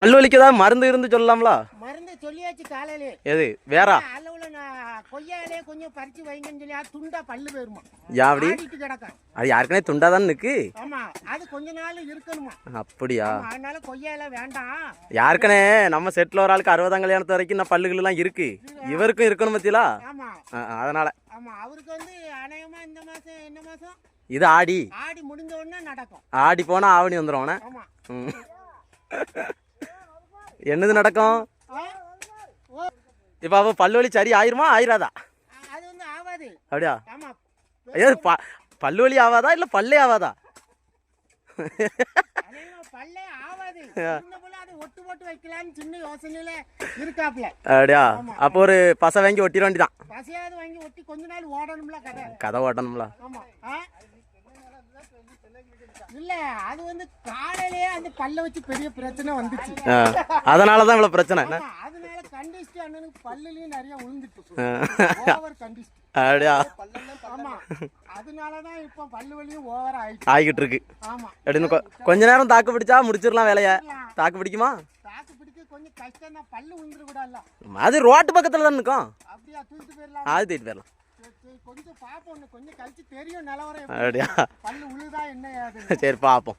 பல்லு வலிக்கு ஏதாவது மருந்து இருந்து சொல்லலாம்ல? மருந்து சொல்லியாச்சு காலையிலே. எது வேற? அளவுல கொய்யாலே கொஞ்சம் பறிச்சு வைங்கன்னு சொல்லி அது துண்டா பல்லு போயிருமா. யாவடி கிடக்கும். அது யாருக்குனே துண்டா தான் இருக்கு. ஆமா அது கொஞ்ச நாள் இருக்கணுமா. அப்படியா? அதனால கொய்யால வேண்டாம். யாருக்கனே நம்ம செட்ல ஒரு ஆளுக்கு 60ஆம் கல்யாணத்து வரைக்கும் நான் பல்லுகள் எல்லாம் இருக்கு. இவருக்கும் இருக்கணும் பத்தியா? ஆமா அதனால ஆமா அவருக்கு வந்து அநேகமா இந்த மாசம் என்ன மாசம் இது ஆடி முடிஞ்ச உடனே நடக்கும். ஆடி போனா ஆவணி வந்துடும். ஆமா என்னது நடக்கும் இப்ப? அவ பல்லுவலி சரி ஆயிருமா ஆயிராதா? அது வந்து ஆவாது. அப்படியா? ஆமா ஏது பல்லுவலி ஆவாதா இல்ல பல்லே ஆவாதா? பல்லே ஆவாது. அது ஒட்டு போட்டு வைக்கலாம்னு சின்ன யோசனையில இருக்காப்ல. அப்படியா? அப்போ ஒரு பசை வாங்கி ஒட்டிட வேண்டிதான். பசையாவது வாங்கி ஒட்டி கொஞ்ச நாள் ஓடணும்ல. கதை ஓட்டணும்ல. ஆமா இல்ல அது வந்து காலையிலேயே அந்த பல்ல வச்சு பெரிய பிரச்சனை வந்துச்சு. அதனாலதான் இவ்வளவு பிரச்சனை. அதனால கண்டிஸ்ட் அண்ணனுக்கு பல்லுலயும் நிறைய விழுந்துட்டு. ஓவர் கண்டிஸ்ட். அப்படியா? ஆமா அதனாலதான் இப்ப பல்லு வலியும் ஓவர் ஆகிட்டு இருக்கு. ஆமா அப்படின்னு கொஞ்ச நேரம் தாக்கு பிடிச்சா முடிச்சிடலாம் வேலைய. தாக்கு பிடிக்குமா? தாக்கு பிடிக்க கொஞ்சம் கஷ்டம் தான். பல்லு விழுந்துரு கூடாது. அது ரோட்டு பக்கத்துல தான் இருக்கும். அப்படியா? தூக்கிட்டு போயிடலாம். அது தூக்கிட்டு போயிடலாம். கொஞ்சம் பாப்போம். கொஞ்சம் கழிச்சு தெரியும் நிலவரம். அப்படியா? பல்லு உழுதா என்ன? சரி பாப்போம்.